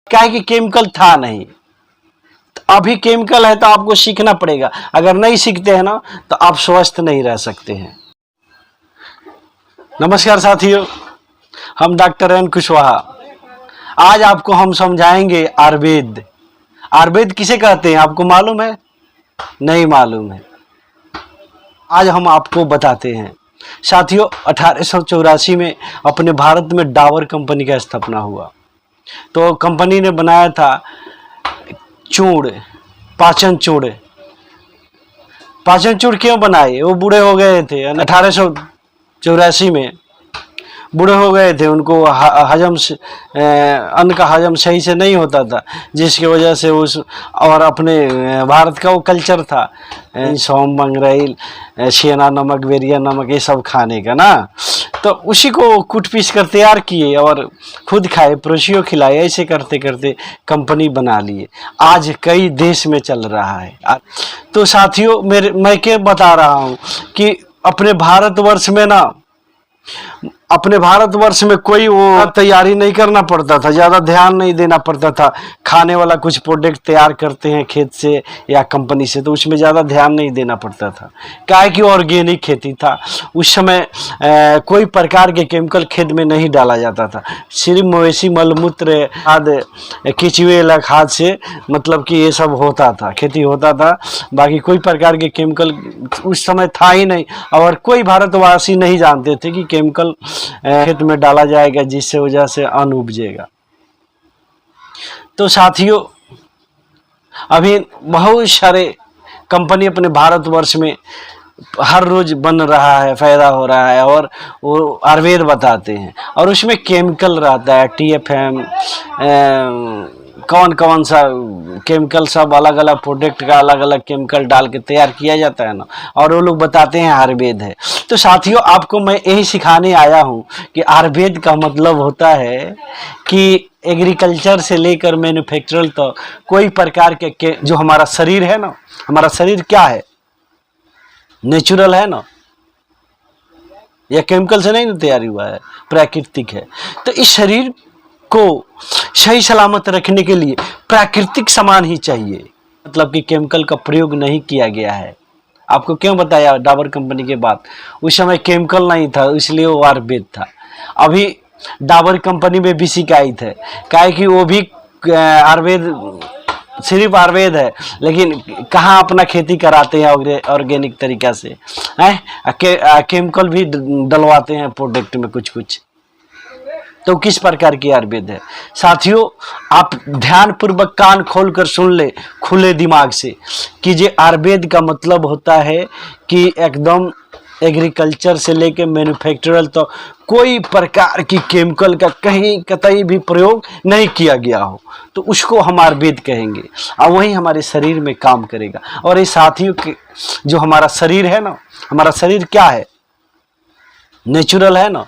क्या है कि केमिकल था नहीं, अभी केमिकल है तो आपको सीखना पड़ेगा। अगर नहीं सीखते हैं ना तो आप स्वस्थ नहीं रह सकते हैं। नमस्कार साथियों, हम डॉक्टर एन कुशवाहा। आज आपको हम समझाएंगे आयुर्वेद। आयुर्वेद किसे कहते हैं आपको मालूम है? नहीं मालूम है। आज हम आपको बताते हैं। साथियों, 1884 में अपने भारत में डाबर कंपनी का स्थापना हुआ। तो कंपनी ने बनाया था चूर्ण, पाचन चूर्ण। पाचन चूर्ण क्यों बनाए? वो बूढ़े हो गए थे 1884 में, बूढ़े हो गए थे, उनको हजम अन्न का हजम सही से नहीं होता था, जिसकी वजह से उस और अपने भारत का वो कल्चर था सौंफ, मंगरेल, शेना नमक, वेरिया नमक, ये सब खाने का ना। तो उसी को कूट पीस कर तैयार किए और खुद खाए, पड़ोसियों खिलाए। ऐसे करते करते कंपनी बना लिए। आज कई देश में चल रहा है। तो साथियों, मैं क्या बता रहा हूँ कि अपने भारतवर्ष में ना, अपने भारतवर्ष में कोई वो तैयारी नहीं करना पड़ता था, ज़्यादा ध्यान नहीं देना पड़ता था। खाने वाला कुछ प्रोडक्ट तैयार करते हैं खेत से या कंपनी से, तो उसमें ज़्यादा ध्यान नहीं देना पड़ता था। क्या है कि ऑर्गेनिक खेती था उस समय। कोई प्रकार के केमिकल खेत में नहीं डाला जाता था। सिर्फ मवेशी मलमूत्र खाद, केचुए खाद से मतलब कि ये सब होता था, खेती होता था। बाकी कोई प्रकार के केमिकल उस समय था ही नहीं, और कोई भारतवासी नहीं जानते थे कि केमिकल खेत में डाला जाएगा जिससे वजह से अन्न उपजेगा। तो साथियों, अभी बहुत सारे कंपनी अपने भारतवर्ष में हर रोज बन रहा है, फायदा हो रहा है, और वो आयुर्वेद बताते हैं और उसमें केमिकल रहता है, TFM, कौन कौन सा केमिकल, सब अलग अलग प्रोडक्ट का अलग अलग केमिकल डाल के तैयार किया जाता है ना, और वो लोग बताते हैं आयुर्वेद है। तो साथियों, आपको मैं यही सिखाने आया हूँ कि आयुर्वेद का मतलब होता है कि एग्रीकल्चर से लेकर मैन्युफैक्चरल तो कोई प्रकार के जो हमारा शरीर है ना, हमारा शरीर क्या है? नेचुरल है ना, यह केमिकल से नहीं तैयार हुआ है, प्राकृतिक है। तो इस शरीर को सही सलामत रखने के लिए प्राकृतिक सामान ही चाहिए, मतलब कि केमिकल का प्रयोग नहीं किया गया है। आपको क्यों बताया डाबर कंपनी के बाद? उस समय केमिकल नहीं था, इसलिए वो आयुर्वेद था। अभी डाबर कंपनी में भी शिकायत है, क्या कि वो भी आयुर्वेद, सिर्फ आयुर्वेद है, लेकिन कहाँ अपना खेती कराते हैं ऑर्गेनिक तरीका से, केमिकल भी डलवाते हैं प्रोडक्ट में कुछ कुछ। तो किस प्रकार की आयुर्वेद है? साथियों, आप ध्यान पूर्वक कान खोलकर सुन ले, खुले दिमाग से, कि ये आयुर्वेद का मतलब होता है कि एकदम एग्रीकल्चर से लेके मैन्युफैक्चरल तो कोई प्रकार की केमिकल का कहीं कतई भी प्रयोग नहीं किया गया हो, तो उसको हम आयुर्वेद कहेंगे, और वही हमारे शरीर में काम करेगा। और ये साथियों, जो हमारा शरीर है ना, हमारा शरीर क्या है? नेचुरल है ना,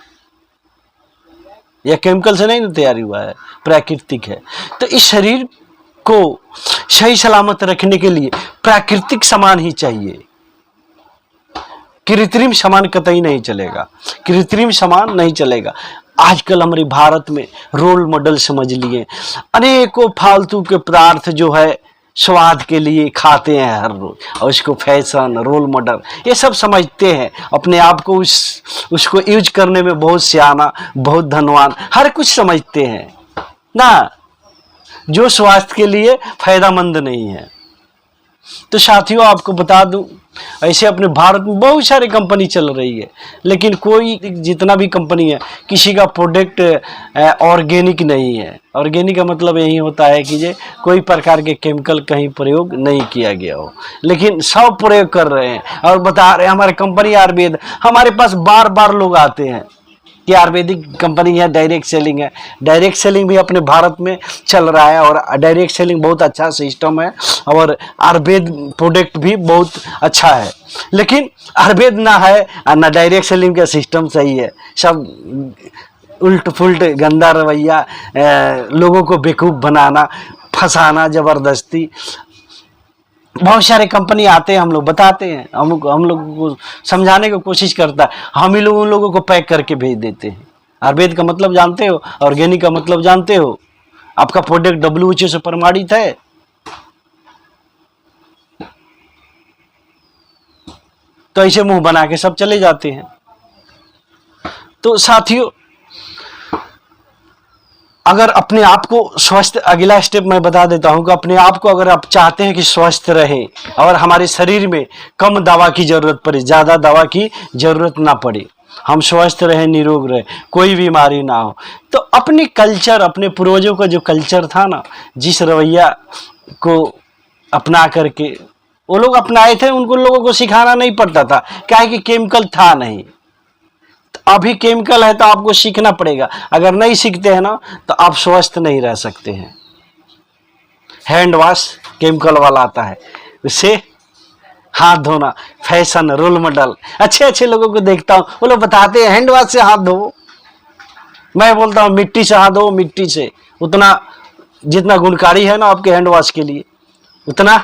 यह केमिकल से नहीं तैयार हुआ है, प्राकृतिक है। तो इस शरीर को सही सलामत रखने के लिए प्राकृतिक सामान ही चाहिए, कृत्रिम सामान कतई नहीं चलेगा, कृत्रिम सामान नहीं चलेगा। आजकल हमारे भारत में रोल मॉडल समझ लिए, अनेकों फालतू के पदार्थ जो है स्वाद के लिए खाते हैं हर रोज, और उसको फैशन, रोल मॉडल ये सब समझते हैं अपने आप को, उसको यूज करने में बहुत सियाना, बहुत धनवान, हर कुछ समझते हैं ना, जो स्वास्थ्य के लिए फायदेमंद नहीं है। तो साथियों, आपको बता दूं, ऐसे अपने भारत में बहुत सारी कंपनी चल रही है, लेकिन कोई, जितना भी कंपनी है, किसी का प्रोडक्ट ऑर्गेनिक नहीं है। ऑर्गेनिक का मतलब यही होता है कि ये कोई प्रकार के केमिकल कहीं प्रयोग नहीं किया गया हो, लेकिन सब प्रयोग कर रहे हैं और बता रहे हैं हमारी कंपनी आयुर्वेद। हमारे पास बार बार लोग आते हैं कि आयुर्वेदिक कंपनी है, डायरेक्ट सेलिंग है। डायरेक्ट सेलिंग भी अपने भारत में चल रहा है, और डायरेक्ट सेलिंग बहुत अच्छा सिस्टम है, और आयुर्वेद प्रोडक्ट भी बहुत अच्छा है। लेकिन आयुर्वेद ना है ना डायरेक्ट सेलिंग का सिस्टम सही है, सब उल्ट फुल्ट गंदा रवैया, लोगों को बेवकूफ़ बनाना, फंसाना ज़बरदस्ती। बहुत सारे कंपनी आते हैं, हम लोग बताते हैं, हम लोग को समझाने की कोशिश करता है, हम ही लोग उन लोगों को पैक करके भेज देते हैं। आयुर्वेद का मतलब जानते हो? ऑर्गेनिक का मतलब जानते हो? आपका प्रोडक्ट WHO से प्रमाणित है? तो ऐसे मुंह बना के सब चले जाते हैं। तो साथियों, अगर अपने आप को स्वस्थ, अगला स्टेप मैं बता देता हूं कि अपने आप को अगर आप चाहते हैं कि स्वस्थ रहे और हमारे शरीर में कम दवा की जरूरत पड़े, ज्यादा दवा की जरूरत ना पड़े, हम स्वस्थ रहे, निरोग रहे, कोई बीमारी ना हो, तो अपने कल्चर, अपने पूर्वजों का जो कल्चर था ना, जिस रवैया को अपना करके वो लोग अपनाए थे, उनको लोगों को सिखाना नहीं पड़ता था। क्या है कि केमिकल था नहीं। अभी केमिकल है तो आपको सीखना पड़ेगा। अगर नहीं सीखते हैं ना तो आप स्वस्थ नहीं रह सकते हैं। हैंड वॉश केमिकल वाला आता है, उससे हाथ धोना, फैशन, रोल मॉडल, अच्छे अच्छे लोगों को देखता हूं, वो लोग बताते हैं हैंड वॉश से हाथ धो। मैं बोलता हूं मिट्टी से हाथ धो, मिट्टी से उतना जितना गुणकारी है ना आपके हैंड वॉश के लिए, उतना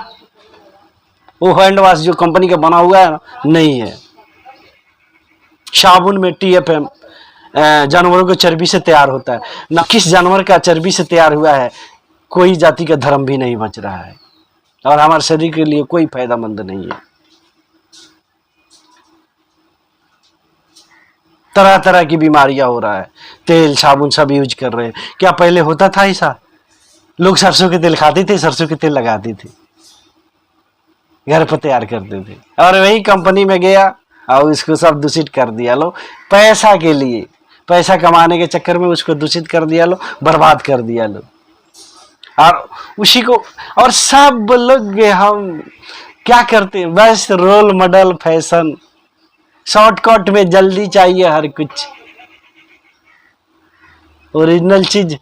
वो हैंड वॉश जो कंपनी का बना हुआ है ना नहीं है। साबुन में TFM जानवरों की चर्बी से तैयार होता है ना, किस जानवर का चर्बी से तैयार हुआ है, कोई जाति का धर्म भी नहीं बच रहा है और हमारे शरीर के लिए कोई फायदेमंद नहीं है। तरह तरह की बीमारियां हो रहा है, तेल साबुन सब यूज कर रहे हैं। क्या पहले होता था ऐसा? लोग सरसों के तेल खाते थे, सरसों के तेल लगाते थे, घर पर तैयार करते थे, और वही कंपनी में गया और इसको सब दूषित कर दिया। लो पैसा के लिए, पैसा कमाने के चक्कर में उसको दूषित कर दिया, लो बर्बाद कर दिया लो, और उसी को, और सब लोग हम क्या करते हैं, बस रोल मॉडल, फैशन, शॉर्टकट में जल्दी चाहिए हर कुछ। ओरिजिनल चीज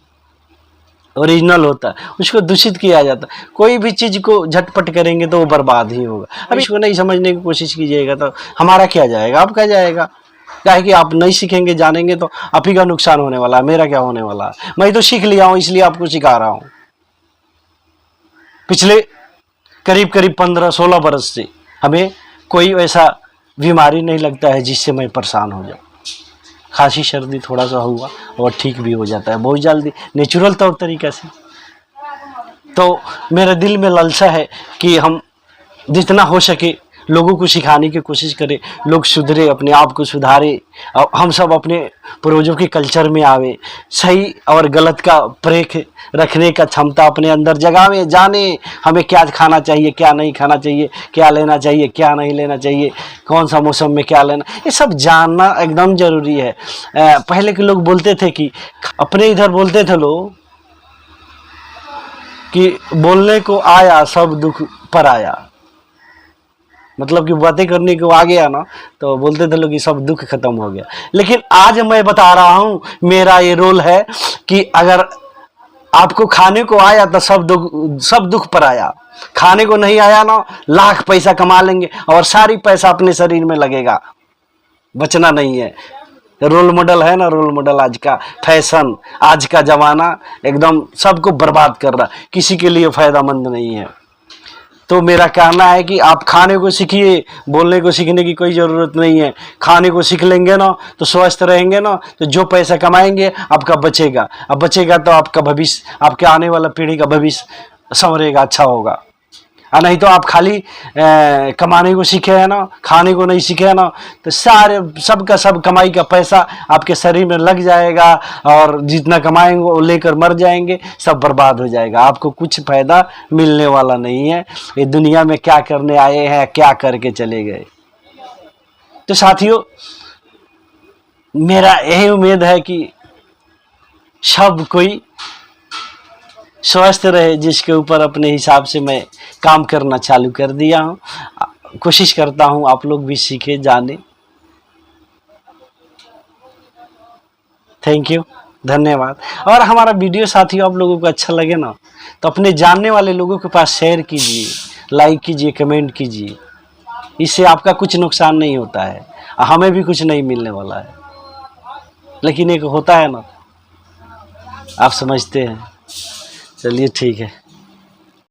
ओरिजिनल होता है, उसको दूषित किया जाता है। कोई भी चीज को झटपट करेंगे तो वो बर्बाद ही होगा। अब इसको नहीं समझने की कोशिश कीजिएगा तो हमारा क्या जाएगा, आपका जाएगा। क्या है कि आप नहीं सीखेंगे, जानेंगे तो आप ही का नुकसान होने वाला है, मेरा क्या होने वाला है। मैं तो सीख लिया हूं, इसलिए आपको सिखा रहा हूं। पिछले करीब करीब 15-16 बरस से हमें कोई ऐसा बीमारी नहीं लगता है जिससे मैं परेशान हो जाऊं। खांसी सर्दी थोड़ा सा हुआ और ठीक भी हो जाता है बहुत जल्दी, नेचुरल तौर तरीके से। तो मेरे दिल में लालसा है कि हम जितना हो सके लोगों को सिखाने की कोशिश करें, लोग सुधरे, अपने आप को सुधारे, और हम सब अपने पूर्वजों के कल्चर में आवे, सही और गलत का परेख रखने का क्षमता अपने अंदर जगावे, जाने हमें क्या खाना चाहिए, क्या नहीं खाना चाहिए, क्या लेना चाहिए, क्या नहीं लेना चाहिए, कौन सा मौसम में क्या लेना, ये सब जानना एकदम जरूरी है। पहले के लोग बोलते थे कि, अपने इधर बोलते थे लोग कि बोलने को आया सब दुख पर आया, मतलब कि बातें करने को आ गया ना तो बोलते थे लोग कि सब दुख खत्म हो गया। लेकिन आज मैं बता रहा हूं, मेरा ये रोल है कि अगर आपको खाने को आया तो सब दुख पर आया, खाने को नहीं आया ना, लाख पैसा कमा लेंगे और सारी पैसा अपने शरीर में लगेगा, बचना नहीं है। रोल मॉडल है ना, रोल मॉडल आज का फैशन, आज का जमाना एकदम सबको बर्बाद कर रहा, किसी के लिए फायदेमंद नहीं है। तो मेरा कहना है कि आप खाने को सीखिए, बोलने को सीखने की कोई ज़रूरत नहीं है। खाने को सीख लेंगे ना तो स्वस्थ रहेंगे ना, तो जो पैसा कमाएंगे आपका बचेगा, अब बचेगा तो आपका भविष्य, आपके आने वाला पीढ़ी का भविष्य संवरेगा, अच्छा होगा। और नहीं तो आप खाली कमाने को सीखे हैं ना, खाने को नहीं सीखे हैं ना, तो सारे सबका सब कमाई का पैसा आपके शरीर में लग जाएगा और जितना कमाएंगे वो लेकर मर जाएंगे, सब बर्बाद हो जाएगा, आपको कुछ फायदा मिलने वाला नहीं है। ये दुनिया में क्या करने आए हैं, क्या करके चले गए। तो साथियों, मेरा यही उम्मीद है कि सब कोई स्वस्थ रहे, जिसके ऊपर अपने हिसाब से मैं काम करना चालू कर दिया हूँ। कोशिश करता हूँ आप लोग भी सीखे, जाने। थैंक यू, धन्यवाद। और हमारा वीडियो साथियों आप लोगों को अच्छा लगे ना तो अपने जानने वाले लोगों के पास शेयर कीजिए, लाइक कीजिए, कमेंट कीजिए। इससे आपका कुछ नुकसान नहीं होता है, हमें भी कुछ नहीं मिलने वाला है, लेकिन एक होता है ना, आप समझते हैं। चलिए ठीक है।